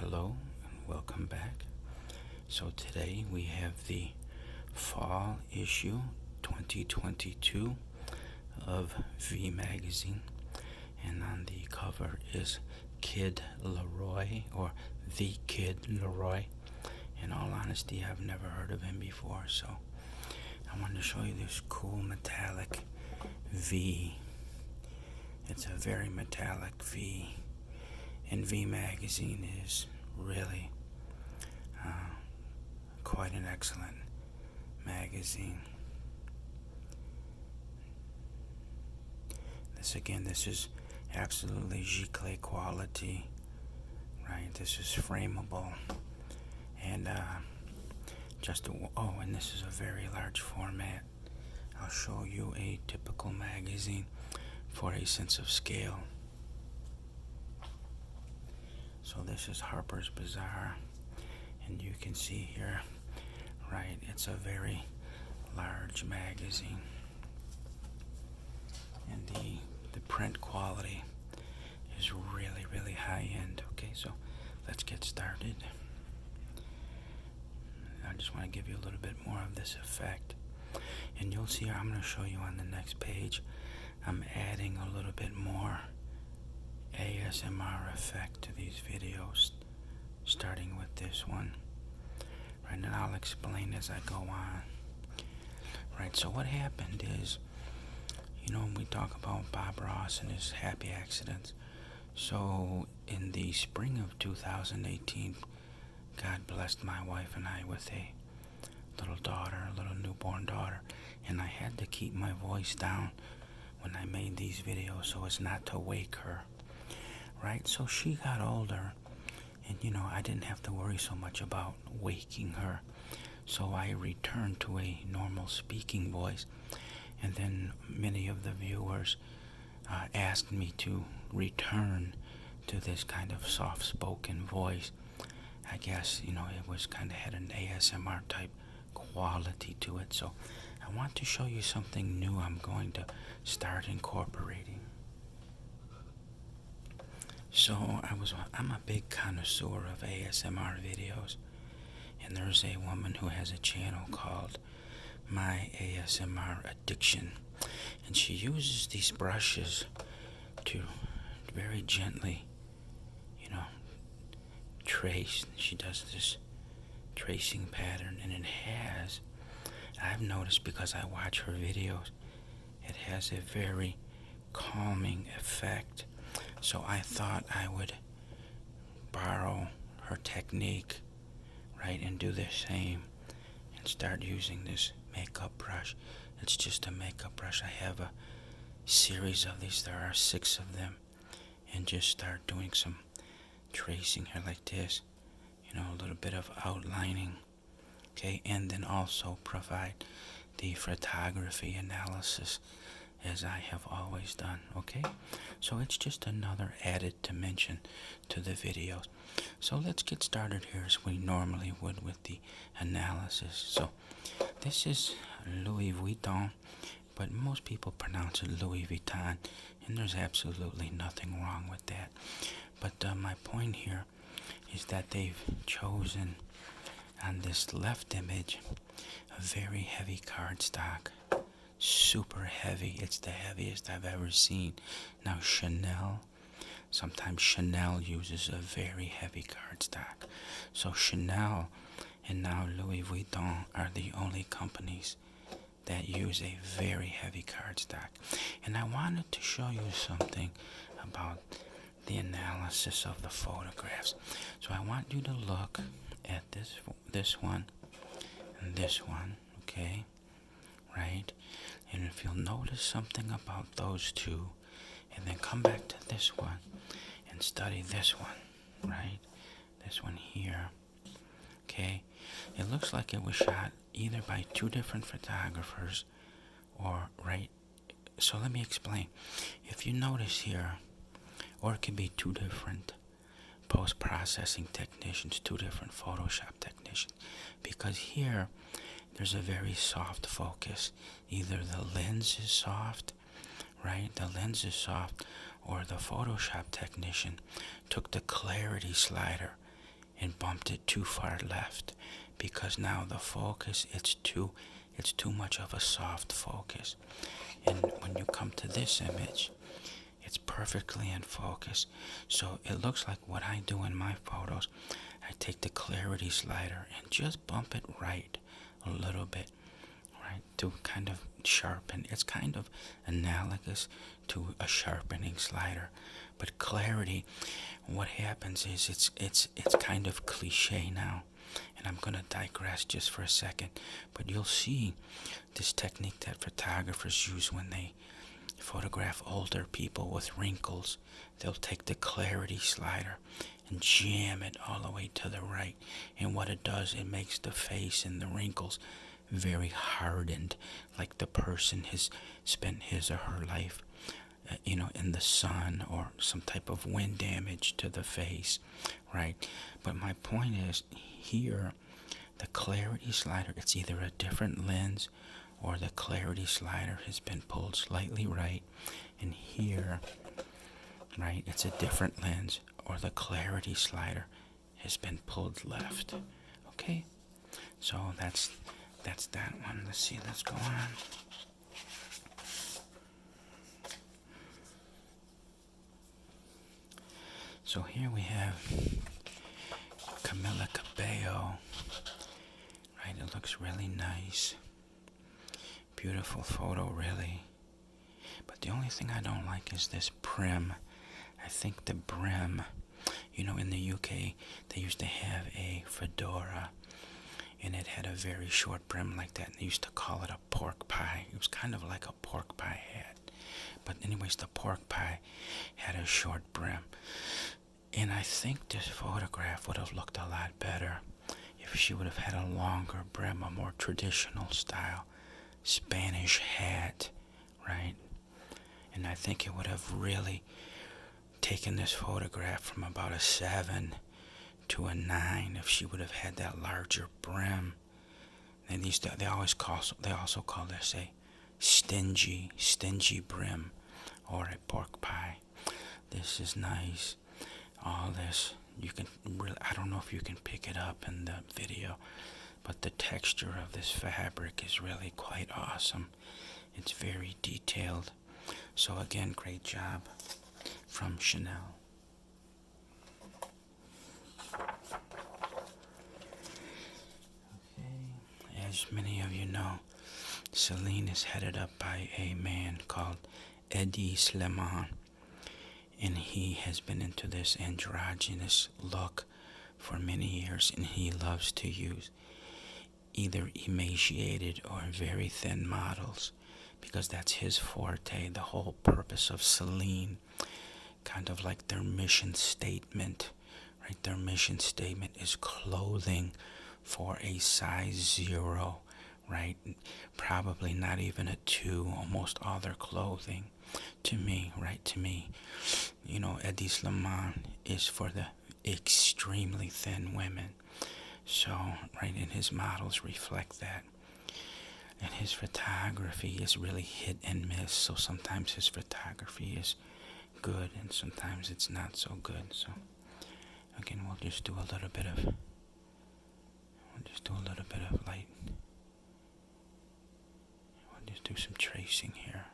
Hello and welcome back. So today we have the fall issue 2022 of V Magazine, and on the cover is Kid Leroy, or the Kid Leroy. In all honesty, I've never heard of him before, so I wanted to show you this cool metallic V. It's a very metallic V, and V Magazine is really quite an excellent magazine. This is absolutely gicle quality, right? This is frameable, and and this is a very large format. I'll show you a typical magazine for a sense of scale. So this is Harper's Bazaar, and you can see here, right, it's a very large magazine, and the print quality is really high end. Okay, so let's get started. I just want to give you a little bit more of this effect, and you'll see I'm going to show you on the next page. I'm adding a little bit more ASMR effect to these videos, starting with this one, right, and I'll explain as I go on. Right, so what happened is, we talk about Bob Ross and his happy accidents. So in the spring of 2018, God blessed my wife and I with a little newborn daughter, and I had to keep my voice down when I made these videos so as not to wake her. Right, so she got older, and I didn't have to worry so much about waking her. So I returned to a normal speaking voice, and then many of the viewers asked me to return to this kind of soft-spoken voice. I guess, it was kind of had an ASMR type quality to it. So I want to show you something new I'm going to start incorporating. So I'm a big connoisseur of ASMR videos, and there's a woman who has a channel called My ASMR Addiction, and she uses these brushes to very gently, trace. She does this tracing pattern, and I've noticed, because I watch her videos, it has a very calming effect. So I thought I would borrow her technique, right, and do the same, and start using this makeup brush. It's just a makeup brush. I have a series of these. There are 6 of them, and just start doing some tracing here like this, a little bit of outlining, okay, and then also provide the photography analysis as I have always done. Okay, so it's just another added dimension to the videos. So let's get started here as we normally would with the analysis. So this is Louis Vuitton, but most people pronounce it Louis Vuitton, and there's absolutely nothing wrong with that. But my point here is that they've chosen on this left image a very heavy cardstock, super heavy. It's the heaviest I've ever seen. Now sometimes Chanel uses a very heavy cardstock. So Chanel and now Louis Vuitton are the only companies that use a very heavy cardstock. And I wanted to show you something about the analysis of the photographs. So I want you to look at this one and this one, okay? Right? And if you'll notice something about those two, and then come back to this one and study this one, right? This one here, okay? It looks like it was shot either by 2 different photographers, or, right? So let me explain. If you notice here, or it could be 2 different post-processing technicians, 2 different Photoshop technicians, because here there's a very soft focus. Either the lens is soft, right? The lens is soft, or the Photoshop technician took the clarity slider and bumped it too far left, because now the focus, it's too much of a soft focus. And when you come to this image, it's perfectly in focus. So it looks like what I do in my photos, I take the clarity slider and just bump it right a little bit, right, to kind of sharpen. It's kind of analogous to a sharpening slider. But clarity, what happens is it's kind of cliche now. And I'm going to digress just for a second. But you'll see this technique that photographers use when they photograph older people with wrinkles. They'll take the clarity slider and jam it all the way to the right. And what it does, it makes the face and the wrinkles very hardened, like the person has spent his or her life in the sun, or some type of wind damage to the face, right? But my point is, here, the clarity slider, it's either a different lens or the clarity slider has been pulled slightly right. And here, right, it's a different lens or the clarity slider has been pulled left. Okay? So that's that one. Let's see, let's go on. So here we have Camila Cabello. Right, it looks really nice. Beautiful photo, really. But the only thing I don't like is this brim. I think the brim, in the UK, they used to have a fedora, and it had a very short brim like that. They used to call it a pork pie. It was kind of like a pork pie hat. But anyways, the pork pie had a short brim. And I think this photograph would have looked a lot better if she would have had a longer brim, a more traditional style Spanish hat, right? And I think it would have really taken this photograph from about a 7 to a 9 if she would have had that larger brim. And they also call this a stingy brim, or a pork pie. This is nice. All this, you can really, I don't know if you can pick it up in the video, but the texture of this fabric is really quite awesome. It's very detailed. So again, great job from Chanel. Okay. As many of you know, Celine is headed up by a man called Eddie Slimane. And he has been into this androgynous look for many years, and he loves to use either emaciated or very thin models, because that's his forte. The whole purpose of Celine, kind of like their mission statement, right? Their mission statement is clothing for a size 0, right? Probably not even a 2, almost all their clothing. To me, Eddie Slimane is for the extremely thin women. So, right, and his models reflect that. And his photography is really hit and miss. So sometimes his photography is good and sometimes it's not so good. So, again, we'll just do a little bit of light. We'll just do some tracing here.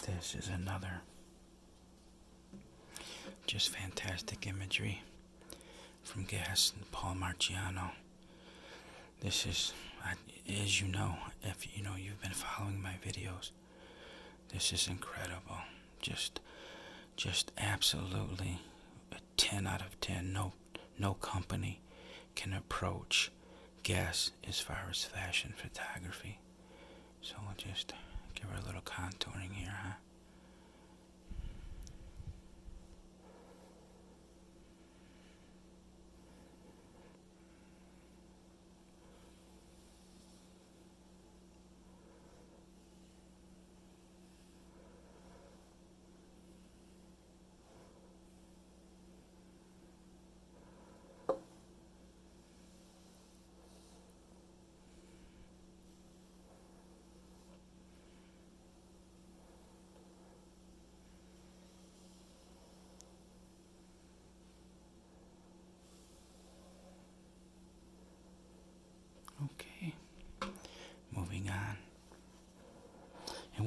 This is another just fantastic imagery from Guess and Paul Marciano. This is, as you know, if you've been following my videos, this is incredible. Just absolutely a 10 out of 10. No company can approach Guess as far as fashion photography. So we'll just give her a little contouring here, huh?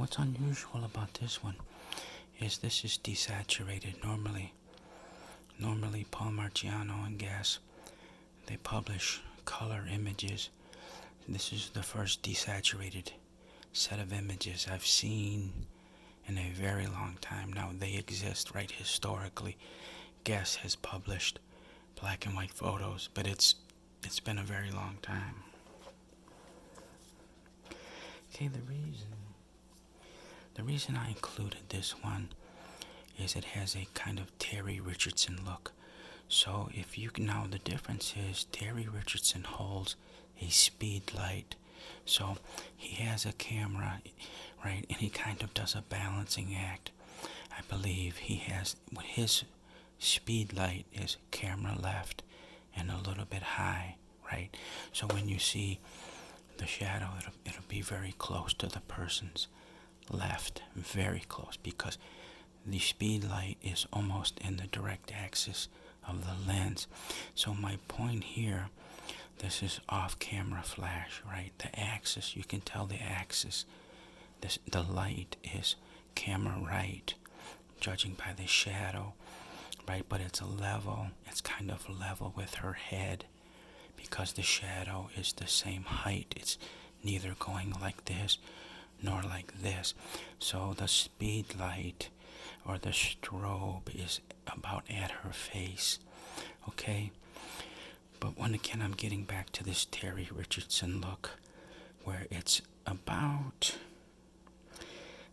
what's unusual about this one is this is desaturated. Normally Paul Marciano and Guess, they publish color images. This is the first desaturated set of images I've seen in a very long time. Now, they exist, right? Historically, Guess has published black and white photos, but it's been a very long time. Okay, the reason I included this one is it has a kind of Terry Richardson look. So if you now, the difference is Terry Richardson holds a speed light. So he has a camera, right, and he kind of does a balancing act. I believe he has, his speed light is camera left and a little bit high, right? So when you see the shadow, it'll be very close to the person's left, very close, because the speed light is almost in the direct axis of the lens. So my point here, this is off-camera flash, right? The axis, you can tell the axis, the light is camera right, judging by the shadow, right? But it's level, it's kind of level with her head, because the shadow is the same height. It's neither going like this nor like this. So the speed light or the strobe is about at her face, okay? But when again, I'm getting back to this Terry Richardson look, where it's about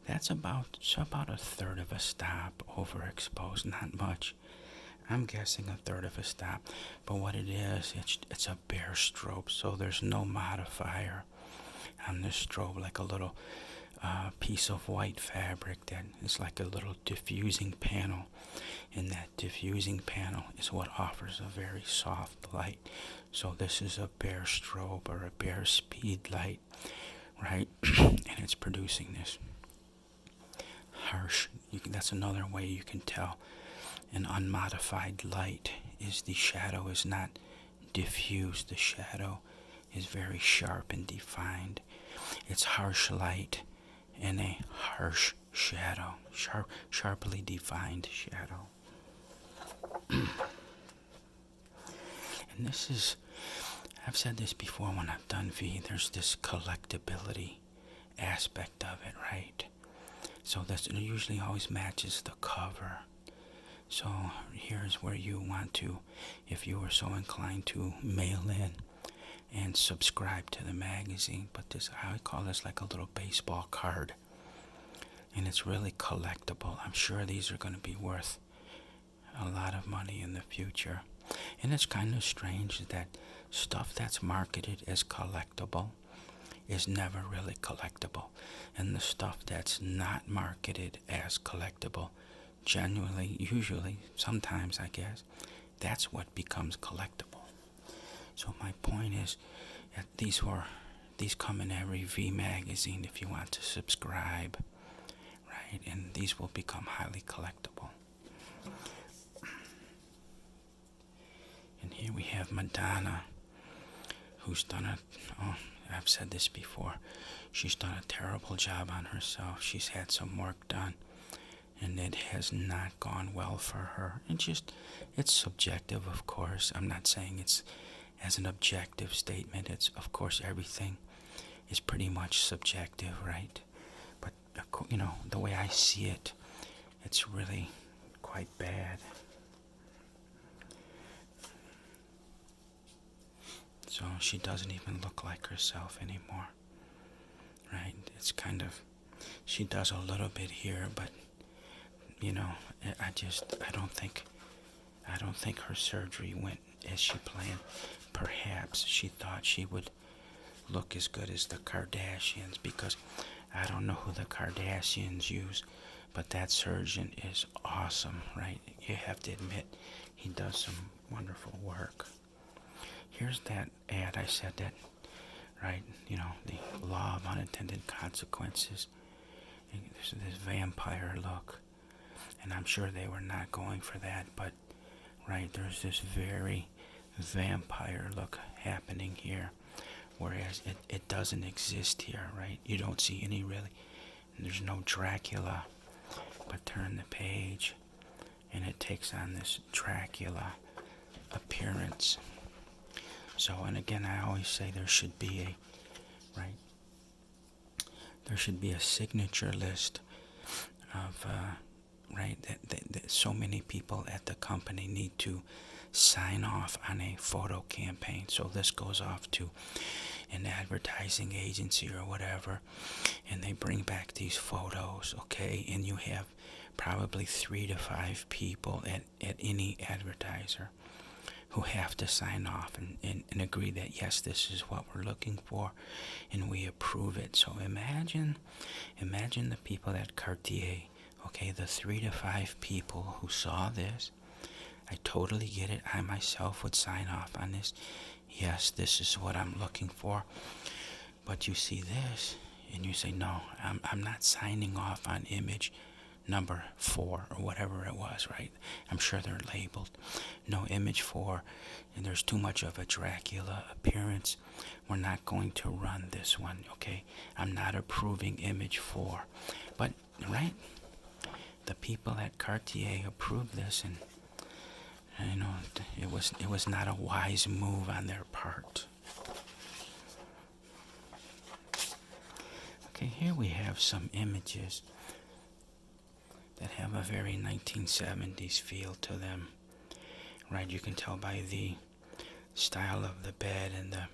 a third of a stop overexposed, not much. I'm guessing a third of a stop, but what it is, it's a bare strobe, so there's no modifier on this strobe, like a little piece of white fabric that is like a little diffusing panel, and that diffusing panel is what offers a very soft light. So this is a bare strobe or a bare speed light, right? And it's producing this harsh, that's another way you can tell an unmodified light is the shadow is not diffused. The shadow is very sharp and defined. It's harsh light and a harsh shadow, sharply defined shadow. And this is, I've said this before when I've done V, there's this collectability aspect of it, right? So that usually always matches the cover. So here's where you want to, if you were so inclined to mail in and subscribe to the magazine, but this, I call this like a little baseball card, and it's really collectible. I'm sure these are going to be worth a lot of money in the future. And it's kind of strange that stuff that's marketed as collectible is never really collectible, and the stuff that's not marketed as collectible, genuinely, usually, sometimes I guess, that's what becomes collectible. So my point is that these come in every V magazine if you want to subscribe, right? And these will become highly collectible. And here we have Madonna, who's done I've said this before, she's done a terrible job on herself. She's had some work done, and it has not gone well for her. And it's subjective, of course. I'm not saying it's as an objective statement. It's, of course, everything is pretty much subjective, right? But, the way I see it, it's really quite bad. So she doesn't even look like herself anymore, right? It's kind of, she does a little bit here, but, I don't think her surgery went as she planned. Perhaps she thought she would look as good as the Kardashians, because I don't know who the Kardashians use, but that surgeon is awesome, right? You have to admit, he does some wonderful work. Here's that ad, I said that, right? The law of unintended consequences. There's this vampire look, and I'm sure they were not going for that, but, right, there's this very vampire look happening here, whereas it doesn't exist here, right? You don't see any really There's no Dracula, but turn the page and it takes on this Dracula appearance. So, and again, I always say there should be there should be a signature list of, that so many people at the company need to sign off on a photo campaign. So this goes off to an advertising agency or whatever, and they bring back these photos, okay, and you have probably 3 to 5 people at any advertiser who have to sign off and agree that yes, this is what we're looking for, and we approve it. So imagine the people at Cartier, okay, the 3 to 5 people who saw this. I totally get it. I myself would sign off on this. Yes, this is what I'm looking for. But you see this, and you say, no, I'm not signing off on image number 4 or whatever it was, right? I'm sure they're labeled. No, image 4, and there's too much of a Dracula appearance. We're not going to run this one, okay? I'm not approving image 4. But, right? The people at Cartier approved this, and you know, it was not a wise move on their part. Okay, here we have some images that have a very 1970s feel to them, right? You can tell by the style of the bed and the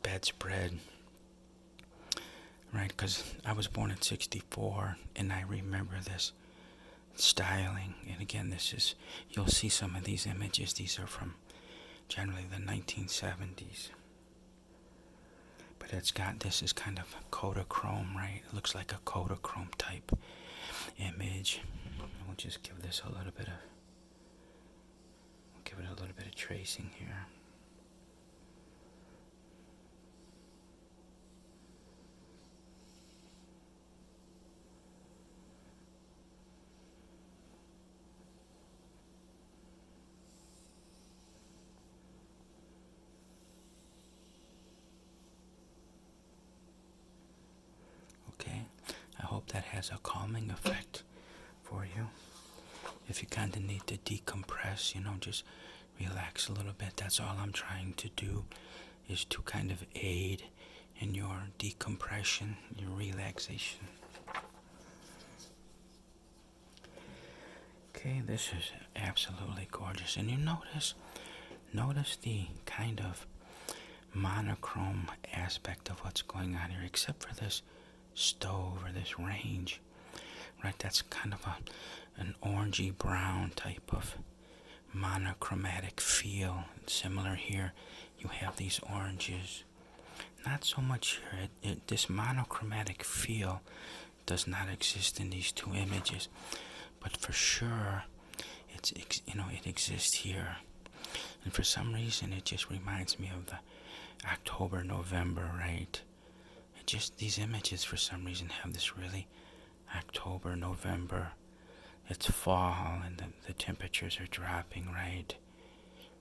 bedspread, right? Because I was born in '64, and I remember this styling. And again, you'll see some of these images. These are from generally the 1970s. But this is kind of Kodachrome, right? It looks like a Kodachrome type image. We'll just give this a little bit of, tracing here. That has a calming effect for you. If you kind of need to decompress, just relax a little bit. That's all I'm trying to do, is to kind of aid in your decompression, your relaxation. Okay, this is absolutely gorgeous. And you notice the kind of monochrome aspect of what's going on here, except for this stove or this range, right? That's kind of an orangey brown type of monochromatic feel. Similar here, you have these oranges. Not so much here. This monochromatic feel does not exist in these two images, but for sure, it exists here. And for some reason, it just reminds me of the October, November, right? Just these images for some reason have this really October, November. It's fall and the temperatures are dropping, right?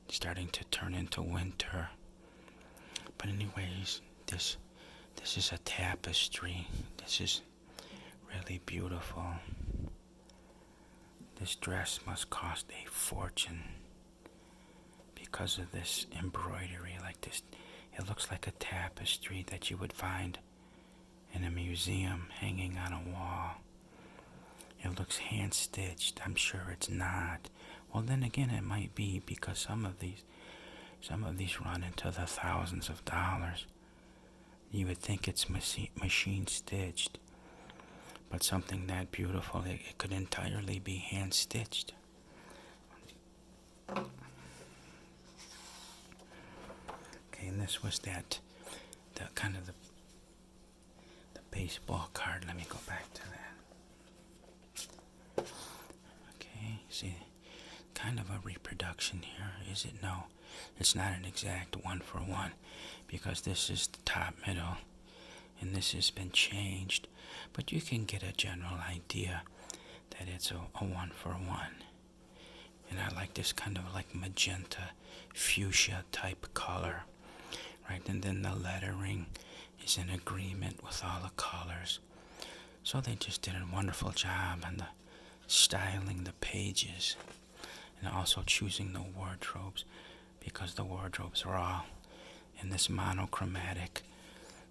Starting to turn into winter. But anyways, this is a tapestry. This is really beautiful. This dress must cost a fortune because of this embroidery like this. It looks like a tapestry that you would find in a museum hanging on a wall. It looks hand-stitched. I'm sure it's not. Well, then again, it might be, because some of these run into the thousands of dollars. You would think it's machine-stitched, but something that beautiful, it could entirely be hand-stitched. Okay, and this was the baseball card. Let me go back to that. Okay, see, kind of a reproduction here, is it? No, it's not an exact 1-for-1, because this is the top middle, and this has been changed, but you can get a general idea that it's a 1-for-1. And I like this kind of like magenta, fuchsia type color, right? And then the lettering is in agreement with all the colors. So they just did a wonderful job on the styling the pages and also choosing the wardrobes, because the wardrobes are all in this monochromatic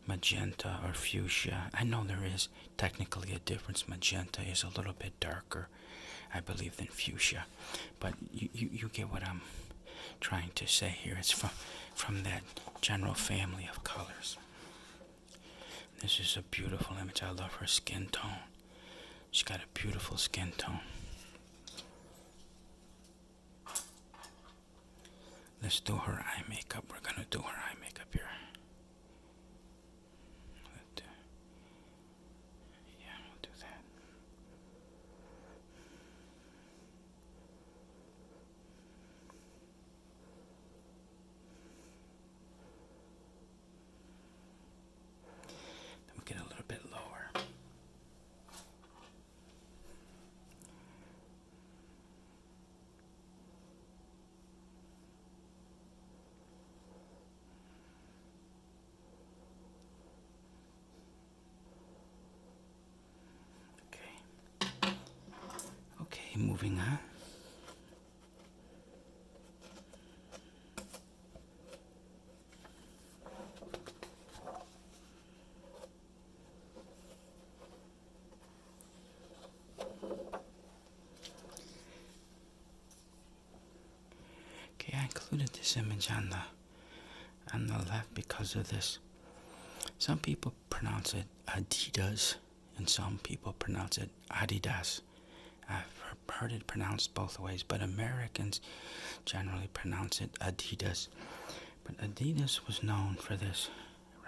magenta or fuchsia. I know there is technically a difference. Magenta is a little bit darker, I believe, than fuchsia, but you get what I'm trying to say here. It's from that general family of colors. This is a beautiful image. I love her skin tone. She's got a beautiful skin tone. Let's do her eye makeup. We're gonna do her eye makeup here. Yeah, we'll do that. Then we'll get a little bit lower. Okay, moving on. Okay, I included this image on the left because of this. Some people pronounce it Adidas, and some people pronounce it Adidas. I've heard it pronounced both ways, but Americans generally pronounce it Adidas. But Adidas was known for this,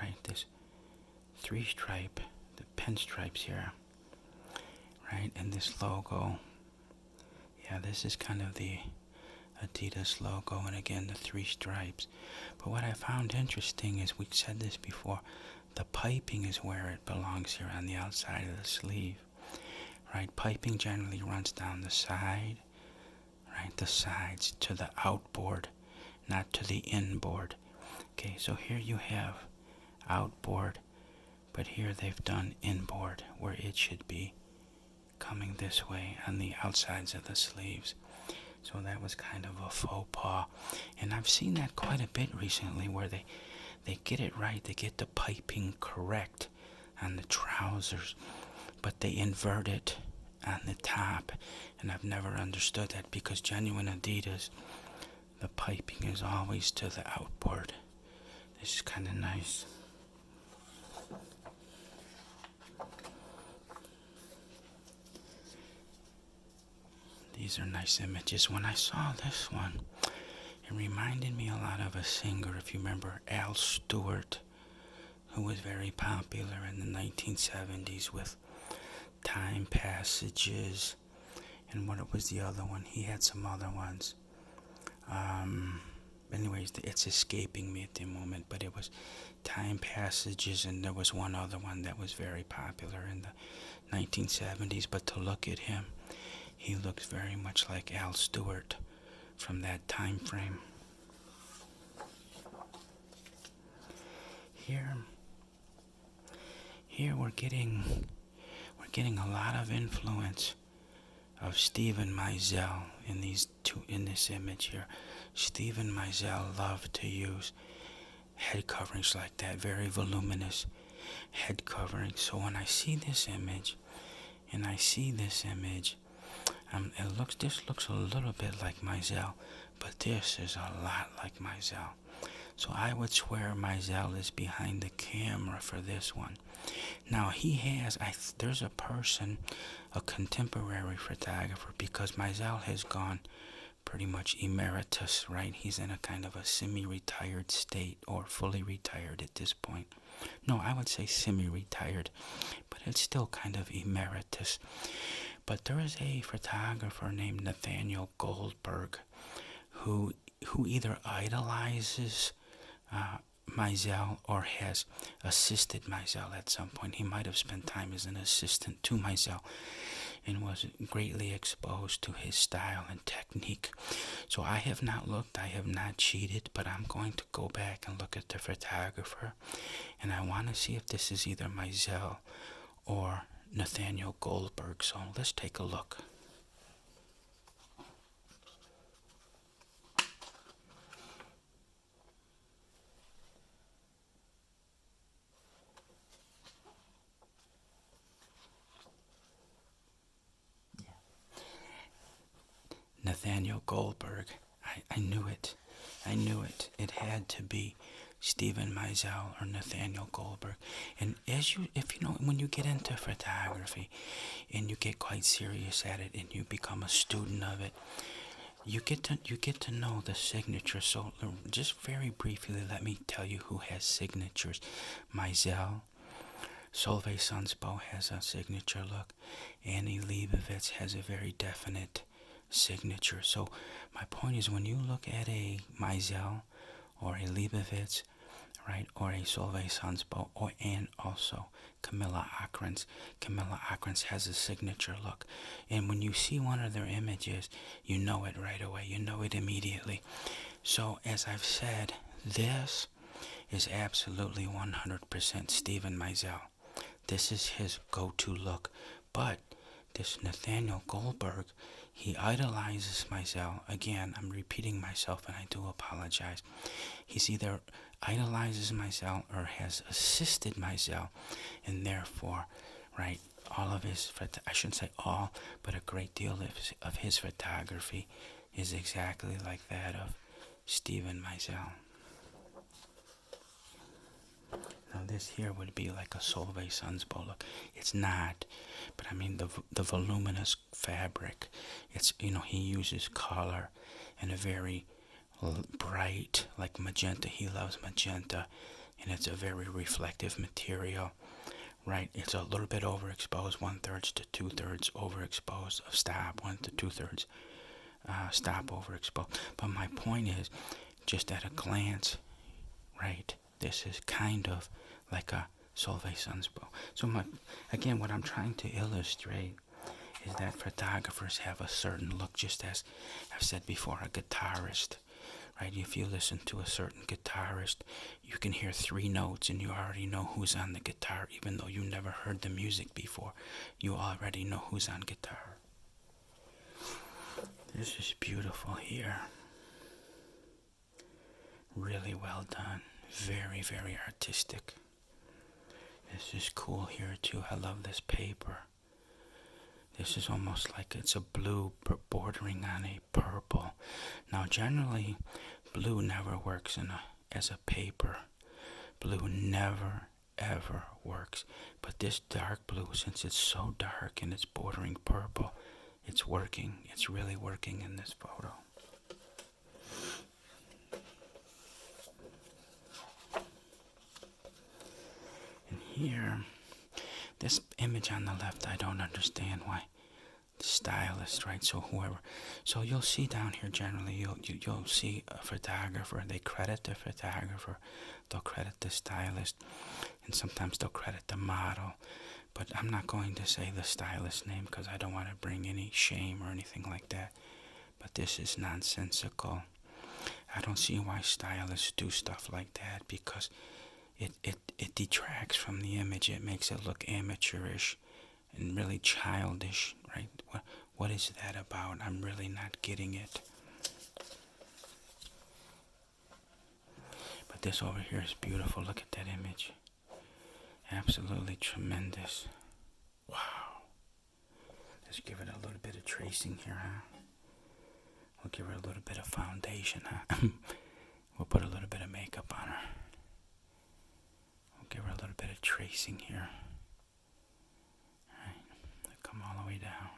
right? This three-stripe, the pinstripes here, right? And this logo. Yeah, this is kind of the Adidas logo, and again, the three stripes. But what I found interesting is, we said this before, the piping is where it belongs here on the outside of the sleeve. Right, piping generally runs down the side, right, the sides to the outboard, not to the inboard. Okay, so here you have outboard, but here they've done inboard, where it should be coming this way on the outsides of the sleeves. So that was kind of a faux pas, and I've seen that quite a bit recently, where they get it right, they get the piping correct on the trousers, but they invert it on the top, and I've never understood that, because genuine Adidas, the piping is always to the outboard. This is kind of nice. These are nice images. When I saw this one, it reminded me a lot of a singer, if you remember, Al Stewart, who was very popular in the 1970s with Time Passages, and what was the other one? He had some other ones. Anyways, it's escaping me at the moment, but it was Time Passages, and there was one other one that was very popular in the 1970s. But to look at him, he looks very much like Al Stewart from that time frame. Here we're getting a lot of influence of Stephen Mizell in this image here. Stephen Mizell loved to use head coverings like that, very voluminous head coverings. So when I see this image, this looks a little bit like Mizell, but this is a lot like Mizell. So I would swear Mizell is behind the camera for this one. Now there's a person, a contemporary photographer, because Mizell has gone pretty much emeritus, right? He's in a kind of a semi-retired state, or fully retired at this point. No, I would say semi-retired, but it's still kind of emeritus. But there is a photographer named Nathaniel Goldberg who either idolizes Mizell or has assisted Mizell at some point. He might have spent time as an assistant to Mizell and was greatly exposed to his style and technique. So I have not looked, I have not cheated, but I'm going to go back and look at the photographer, and I want to see if this is either Mizell or Nathaniel Goldberg. So let's take a look. Nathaniel Goldberg. I knew it. I knew it. It had to be Stephen Mizell or Nathaniel Goldberg. And when you get into photography and you get quite serious at it and you become a student of it, you get to know the signature. So just very briefly, let me tell you who has signatures. Mizell. Solveig Sundsbo has a signature look. Annie Leibovitz has a very definite signature. So my point is, when you look at a Mizell or a Leibovitz, right, or a Solveig Sundsbo, and also Camilla Ockrentz has a signature look. And when you see one of their images, you know it right away. You know it immediately. So as I've said, this is absolutely 100% Stephen Mizell. This is his go-to look. But this Nathaniel Goldberg, he idolizes Mizell. Again, I'm repeating myself and I do apologize. He's either idolizes Mizell or has assisted Mizell, and therefore, right, all of his, I shouldn't say all, but a great deal of his photography is exactly like that of Stephen Mizell. Now this here would be like a Solveig Sundsbo look. It's not, but I mean the voluminous fabric. It's, he uses color and a very bright, like magenta. He loves magenta, and it's a very reflective material, right? It's a little bit overexposed, 1/3 to 2/3 overexposed of stop, 1 to 2/3 stop overexposed. But my point is, just at a glance, right? This is kind of like a Solveig Sundsbo. So what I'm trying to illustrate is that photographers have a certain look, just as I've said before, a guitarist, right? If you listen to a certain guitarist, you can hear 3 notes and you already know who's on the guitar, even though you never heard the music before. You already know who's on guitar. This is beautiful here. Really well done. Very, very artistic. This is cool here too. I love this paper. This is almost like it's a blue bordering on a purple. Now generally, blue never works as a paper. Blue never ever works. But this dark blue, since it's so dark and it's bordering purple, it's working. It's really working in this photo. Here, this image on the left, I don't understand why. The stylist, right? So you'll see down here generally, you'll see a photographer. They credit the photographer, they'll credit the stylist, and sometimes they'll credit the model. But I'm not going to say the stylist name because I don't want to bring any shame or anything like that. But this is nonsensical. I don't see why stylists do stuff like that, because it detracts from the image. It makes it look amateurish and really childish, right? What is that about? I'm really not getting it. But this over here is beautiful. Look at that image. Absolutely tremendous. Wow. Let's give it a little bit of tracing here, huh? We'll give her a little bit of foundation, huh? We'll put a little bit of makeup on her. Give her a little bit of tracing here. Alright, come all the way down.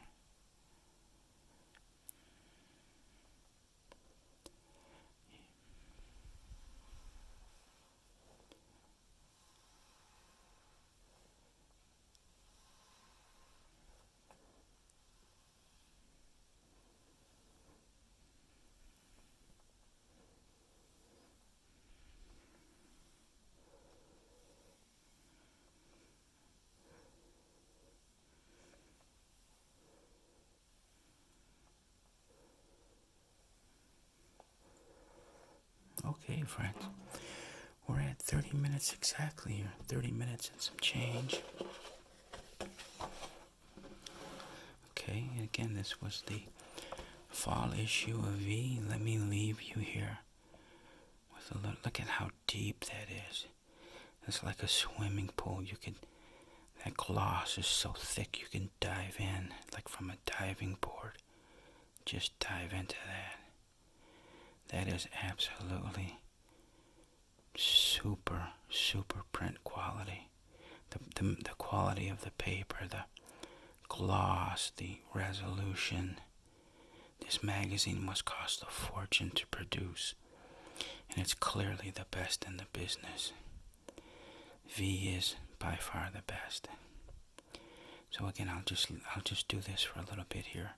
Okay, friends. We're at 30 minutes exactly, or 30 minutes and some change. Okay, and again, this was the fall issue of V. Let me leave you here with a little. Look at how deep that is. It's like a swimming pool. That gloss is so thick you can dive in, like from a diving board. Just dive into that. That is absolutely super, super print quality. The quality of the paper, the gloss, the resolution. This magazine must cost a fortune to produce, and it's clearly the best in the business. V is by far the best. So again, I'll just do this for a little bit here,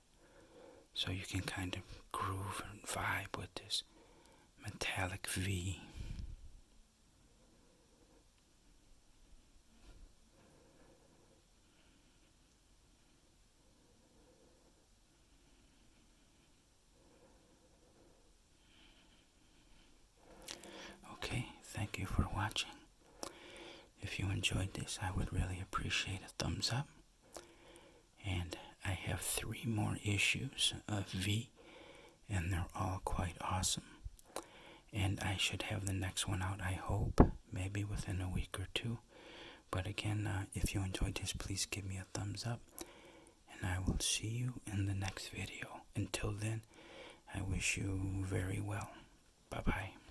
so you can kind of groove and vibe with this metallic V. Okay, thank you for watching. If you enjoyed this, I would really appreciate a thumbs up. And I have 3 more issues of V, and they're all quite awesome. And I should have the next one out, I hope, maybe within a week or 2. But again, if you enjoyed this, please give me a thumbs up. And I will see you in the next video. Until then, I wish you very well. Bye-bye.